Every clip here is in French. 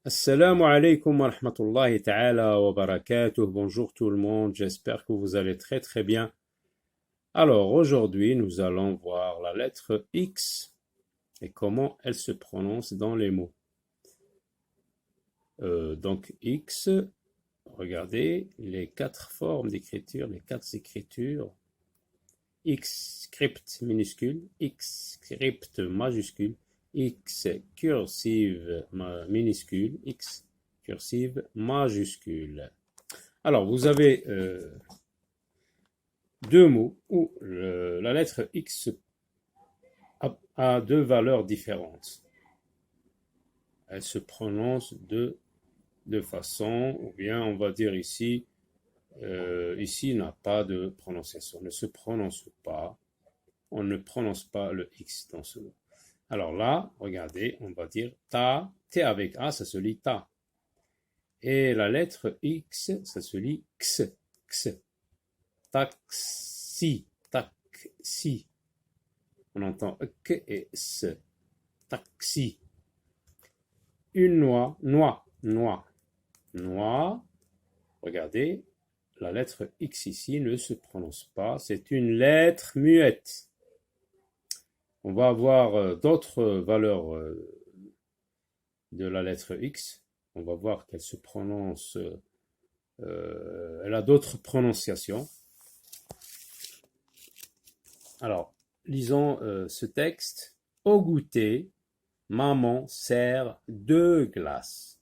Assalamu alaikum wa rahmatullahi ta'ala wa barakatuh. Bonjour tout le monde, j'espère que vous allez très très bien. Alors aujourd'hui, nous allons voir la lettre X et comment elle se prononce dans les mots. Donc X, regardez les quatre formes d'écriture, les quatre écritures. X script minuscule, X script majuscule, X cursive minuscule, X cursive majuscule. Alors, vous avez deux mots où la lettre X a deux valeurs différentes. Elle se prononce de façon, ou bien on va dire ici, ici n'a pas de prononciation, ne se prononce pas. On ne prononce pas le X dans ce mot. Alors là, regardez, on va dire ta, T avec A, ça se lit ta. Et la lettre X, ça se lit x, x. Taxi, taxi. On entend k et s. Taxi. Une noix, noix, noix. Noix, regardez, la lettre X ici ne se prononce pas, c'est une lettre muette. On va avoir d'autres valeurs de la lettre X. On va voir qu'elle se prononce, elle a d'autres prononciations. Alors, lisons ce texte. Au goûter, maman sert deux glaces.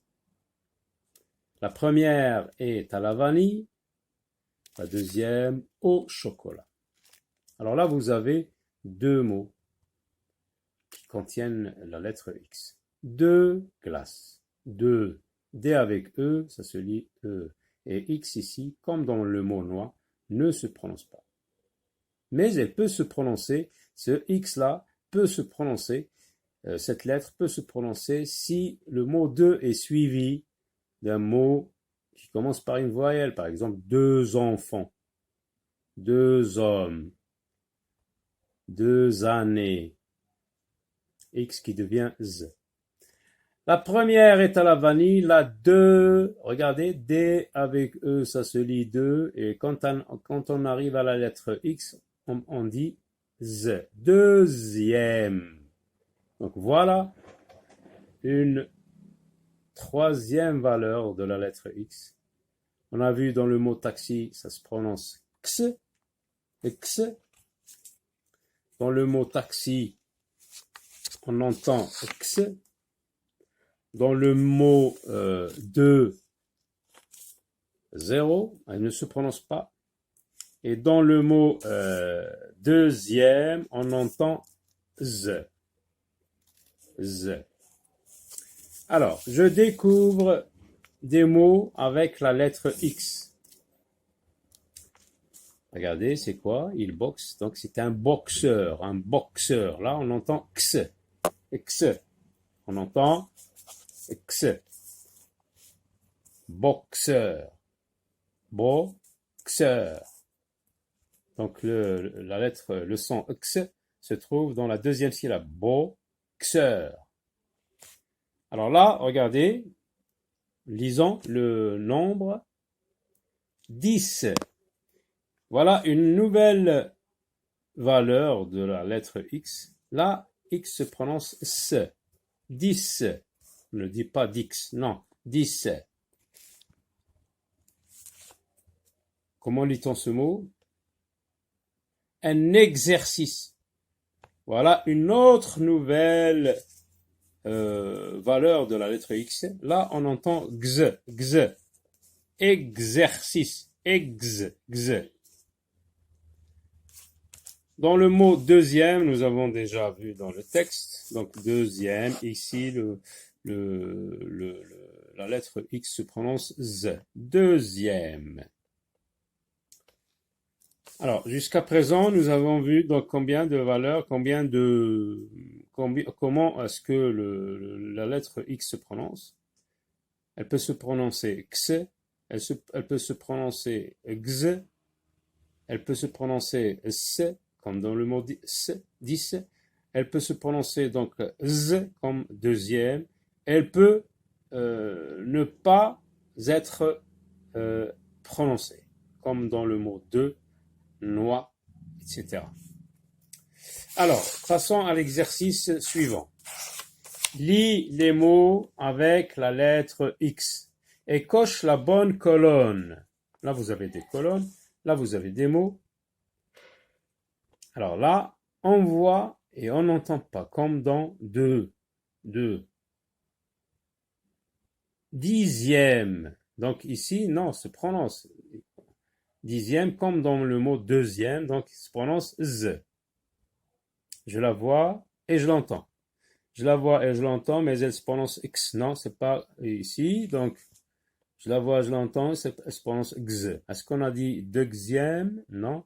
La première est à la vanille, la deuxième au chocolat. Alors là, vous avez deux mots qui contiennent la lettre X. Deux glaces. Deux. D avec E, ça se lit E. Et X ici, comme dans le mot noix, ne se prononce pas. Mais elle peut se prononcer, ce X là peut se prononcer, cette lettre peut se prononcer si le mot deux est suivi d'un mot qui commence par une voyelle. Par exemple, deux enfants, deux hommes, deux années. X qui devient Z. La première est à la vanille, la 2, regardez, D avec E, ça se lit 2, et quand on arrive à la lettre X, on dit Z. Deuxième. Donc voilà une troisième valeur de la lettre X. On a vu dans le mot taxi, ça se prononce X, X. Dans le mot taxi, on entend X. Dans le mot 2, 0, elle ne se prononce pas. Et dans le mot deuxième, on entend Z. Z. Alors, je découvre des mots avec la lettre X. Regardez, c'est quoi? Il boxe. Donc, c'est un boxeur. Un boxeur. Là, on entend X. X. On entend X. Boxeur. Boxeur. Donc la lettre, le son X se trouve dans la deuxième syllabe. Boxeur. Alors là, regardez, lisons le nombre 10. Voilà une nouvelle valeur de la lettre X. Là, X se prononce S. 10. On ne dit pas dix, non, 10. Comment lit-on ce mot? Un exercice. Voilà une autre nouvelle valeur de la lettre X. Là, on entend x, x. Exercice, x. Dans le mot deuxième, nous avons déjà vu dans le texte. Donc deuxième, ici, la lettre X se prononce Z. Deuxième. Alors, jusqu'à présent, nous avons vu donc combien de valeurs, comment est-ce que la lettre X se prononce. Elle peut se prononcer X, elle peut se prononcer X, elle peut se prononcer S, comme dans le mot 10, elle peut se prononcer donc Z comme deuxième, elle peut ne pas être prononcé, comme dans le mot de, noix, etc. Alors, passons à l'exercice suivant. Lis les mots avec la lettre X et coche la bonne colonne. Là, vous avez des colonnes. Là, vous avez des mots. Alors là, on voit et on n'entend pas, comme dans de. Dixième. Donc ici, non, se prononce. Dixième, comme dans le mot deuxième, donc il se prononce z. Je la vois et je l'entends. Je la vois et je l'entends, mais elle se prononce x. Non, c'est pas ici. Donc, je la vois, je l'entends, elle se prononce x. Est-ce qu'on a dit deuxième? Non.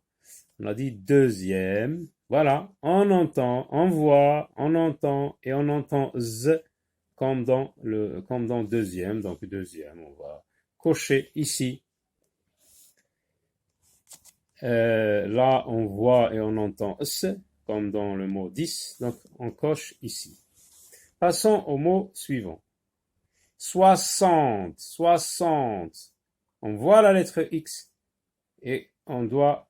On a dit deuxième. Voilà. On entend, on voit, on entend et on entend z comme dans deuxième. Donc, deuxième, on va cocher ici. Là, on voit et on entend s comme dans le mot 10. Donc, on coche ici. Passons au mot suivant. 60, 60. On voit la lettre X et on doit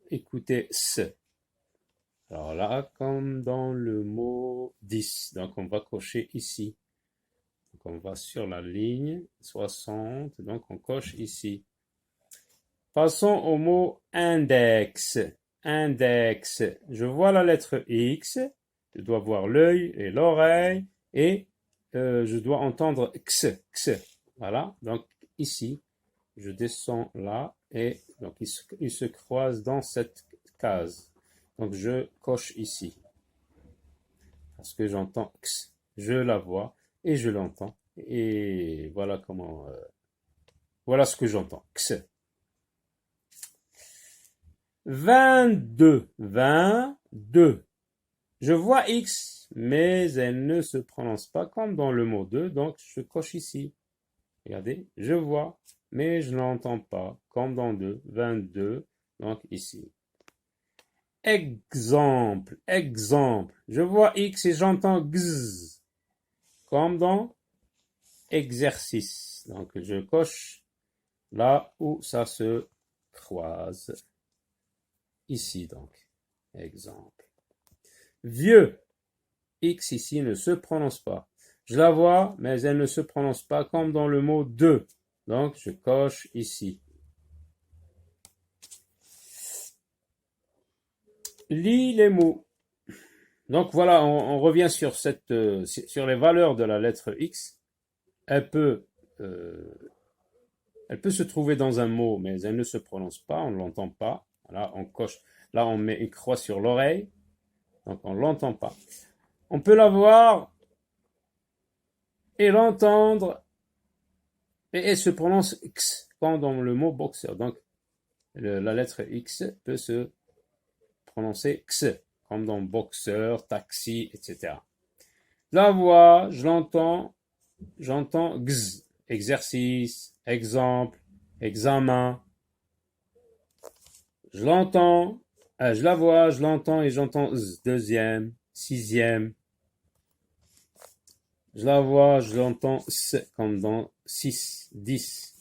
écouter S. Alors là, comme dans le mot 10. Donc on va cocher ici. Donc on va sur la ligne 60. Donc on coche ici. Passons au mot index. Index. Je vois la lettre X. Je dois voir l'œil et l'oreille et je dois entendre x, x. Voilà, donc ici, je descends là et donc il se croise dans cette case. Donc je coche ici parce que j'entends x. Je la vois et je l'entends et voilà comment, voilà ce que j'entends, x. 22, 22. Je vois X, mais elle ne se prononce pas comme dans le mot 2, donc je coche ici. Regardez, je vois, mais je n'entends pas, comme dans 2, 22, donc ici. Exemple, exemple. Je vois X et j'entends X, comme dans exercice. Donc je coche là où ça se croise. Ici donc, exemple. Vieux. X ici ne se prononce pas. Je la vois, mais elle ne se prononce pas comme dans le mot de. Donc, je coche ici. Lis les mots. Donc voilà, on revient sur sur les valeurs de la lettre X. Elle peut se trouver dans un mot, mais elle ne se prononce pas, on ne l'entend pas. Là, on coche. Là, on met une croix sur l'oreille. Donc, on ne l'entend pas. On peut la voir et l'entendre et elle se prononce X, comme dans le mot boxeur. Donc, la lettre X peut se prononcer X, comme dans boxeur, taxi, etc. La voix, je l'entends, j'entends X, exercice, exemple, examen. Je l'entends, je la vois, je l'entends et j'entends Z, deuxième, sixième. Je la vois, je l'entends S, comme dans 6, 10.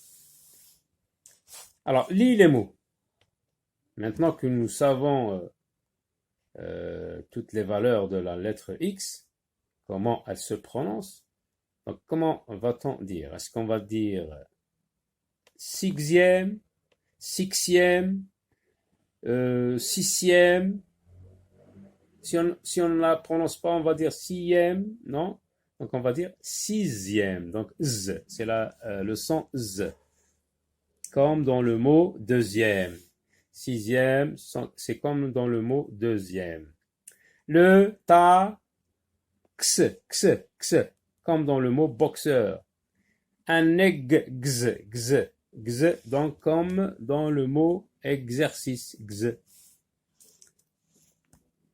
Alors, lis les mots. Maintenant que nous savons toutes les valeurs de la lettre X, comment elle se prononce, donc comment va-t-on dire? Est-ce qu'on va dire sixième, sixième, sixième? Si on ne la prononce pas, on va dire sixième, non? Donc on va dire sixième. Donc z, c'est le son z, comme dans le mot deuxième. Sixième, c'est comme dans le mot deuxième. Le ta, x, x, x, comme dans le mot boxeur. Un egg, x, x, x, donc comme dans le mot exercice, x.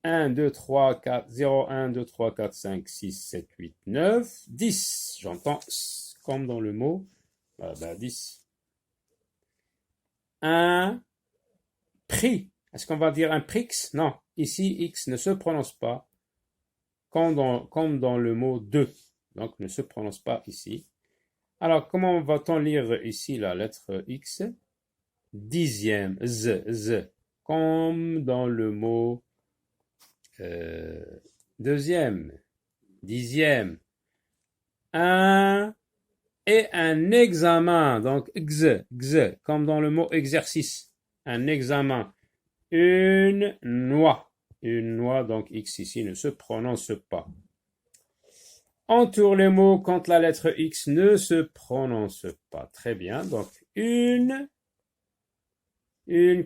1, 2, 3, 4, 0, 1, 2, 3, 4, 5, 6, 7, 8, 9, 10. J'entends comme dans le mot 10. Un prix. Est-ce qu'on va dire un prix? Non. Ici, X ne se prononce pas comme dans le mot de. donc ne se prononce pas ici. Alors, comment va-t-on lire ici la lettre X? Dixième, z, comme dans le mot deuxième, dixième. Un et un examen, donc x, comme dans le mot exercice, un examen. Une noix, donc X ici ne se prononce pas. Entoure les mots quand la lettre X ne se prononce pas. Très bien, donc une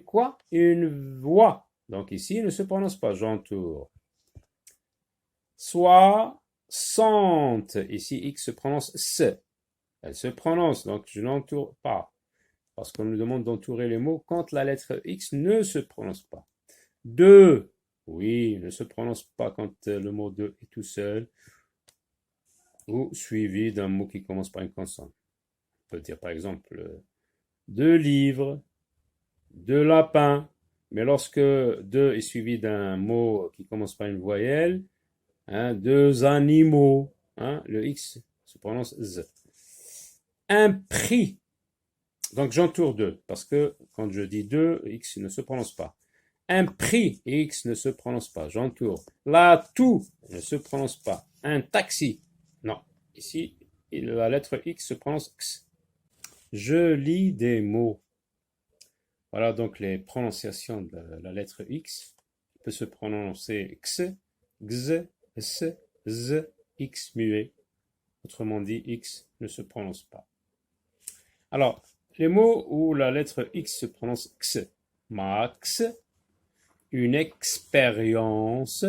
quoi? Une voix. Donc ici ne se prononce pas, j'entoure. Soixante, ici X se prononce S. Elle se prononce, donc je n'entoure pas. Parce qu'on nous demande d'entourer les mots quand la lettre X ne se prononce pas. Deux, oui, ne se prononce pas quand le mot de est tout seul ou suivi d'un mot qui commence par une consonne. On peut dire par exemple deux livres, deux lapins, mais lorsque deux est suivi d'un mot qui commence par une voyelle, hein, deux animaux, hein, le X se prononce Z. Un prix, donc j'entoure deux, parce que quand je dis deux, X ne se prononce pas. Un prix, X ne se prononce pas, j'entoure. Là, tout ne se prononce pas. Un taxi, non. Ici, la lettre X se prononce X. Je lis des mots. Voilà donc les prononciations de la lettre X. Il peut se prononcer X, X, S, Z, X muet. Autrement dit, X ne se prononce pas. Alors, les mots où la lettre X se prononce X. Max, une expérience,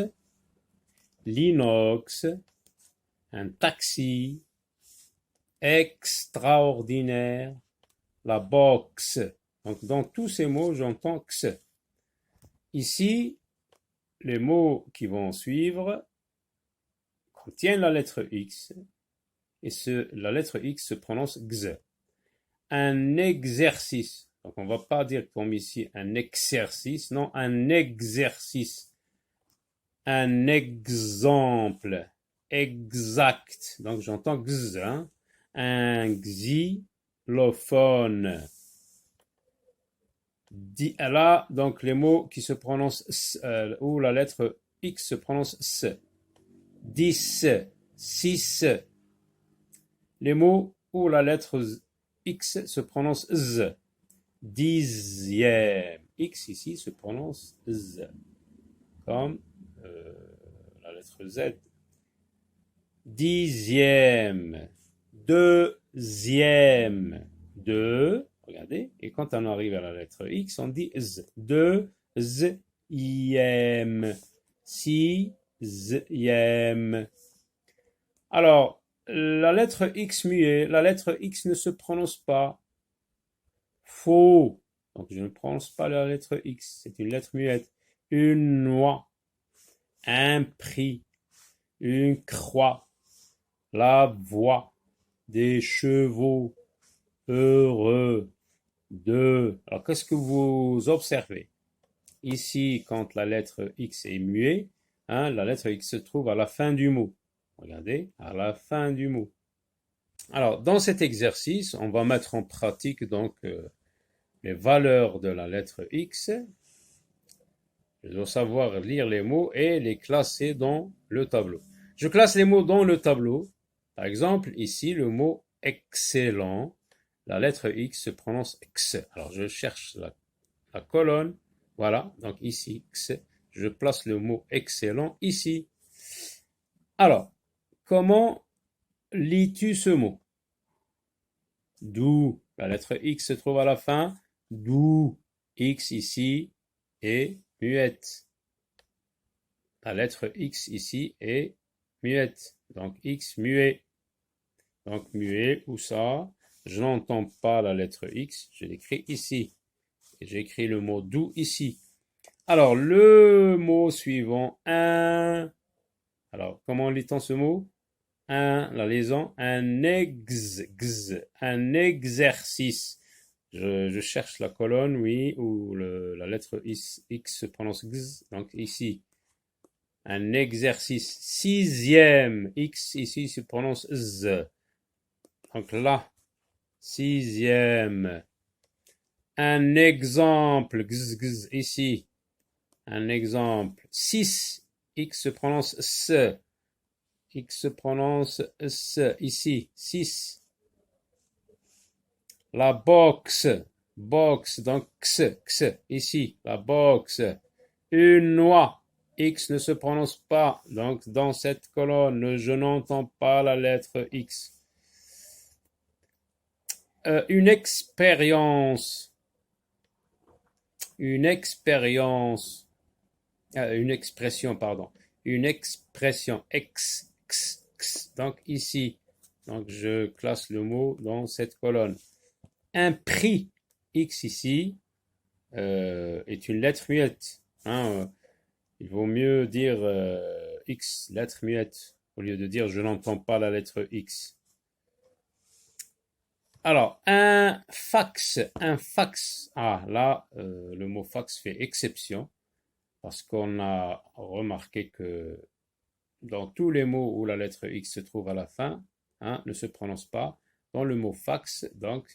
l'inox, un taxi, extraordinaire, la boxe. Donc, dans tous ces mots, j'entends X. Ici, les mots qui vont suivre contiennent la lettre X et la lettre X se prononce X. Un exercice. Donc, on ne va pas dire comme ici un exercice, non, un exercice. Un exemple. Exact. Donc, j'entends X. Hein? Un xylophone. Là, donc, les mots qui se prononcent où la lettre X se prononce S. 10, 6. Les mots où la lettre X se prononce Z. Dixième. X ici se prononce Z. Comme la lettre Z. Dixième. Deuxième. Deux. Regardez. Et quand on arrive à la lettre X, on dit Z. Deuxième. Sixième. Alors, la lettre X muet, la lettre X ne se prononce pas. Faux. Donc, je ne prononce pas la lettre X. C'est une lettre muette. Une noix. Un prix. Une croix. La voix. Des chevaux. Heureux. Deux. Alors, qu'est-ce que vous observez? Ici, quand la lettre X est muette, hein, la lettre X se trouve à la fin du mot. Regardez, à la fin du mot. Alors, dans cet exercice, on va mettre en pratique donc les valeurs de la lettre X. Je dois savoir lire les mots et les classer dans le tableau. Je classe les mots dans le tableau. Par exemple, ici, le mot excellent. La lettre X se prononce X. Alors, je cherche la colonne. Voilà, donc ici, X. Je place le mot excellent ici. Alors, comment lis-tu ce mot? D'où la lettre X se trouve à la fin. D'où X ici est muette. La lettre X ici est muette. Donc X muet. Donc muet, où ça? Je n'entends pas la lettre X. Je l'écris ici. Et j'écris le mot d'où ici. Alors, le mot suivant, un. Alors, comment lit-on ce mot? La liaison, un exercice. Je cherche la colonne, oui, où la lettre X se prononce X. Donc ici, Un exercice. Sixième. X ici se prononce Z. Donc là, sixième. Un exemple. Gz, gz, ici. Un exemple. 6. X se prononce S. X se prononce S. Ici. 6. La box. Box. Donc X. X. Ici. La box. Une noix. X ne se prononce pas. Donc dans cette colonne, je n'entends pas la lettre X. Une expérience. Une expérience. Une expression, pardon. Une expression. X, x, x. Donc ici. Donc je classe le mot dans cette colonne. Un prix. X ici est une lettre muette. Il vaut mieux dire X, lettre muette, au lieu de dire je n'entends pas la lettre X. Alors, un fax. Ah, là, le mot fax fait exception, parce qu'on a remarqué que dans tous les mots où la lettre X se trouve à la fin, ne se prononce pas. Dans le mot fax, donc,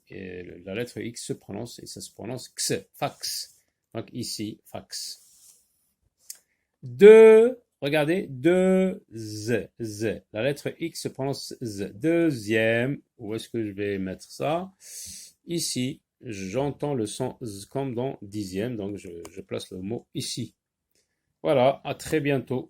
la lettre X se prononce, et ça se prononce X, fax. Donc ici, fax. Regardez, Z. La lettre X se prononce Z. Deuxième, où est-ce que je vais mettre ça? Ici, j'entends le son Z comme dans dixième, donc je place le mot ici. Voilà, à très bientôt.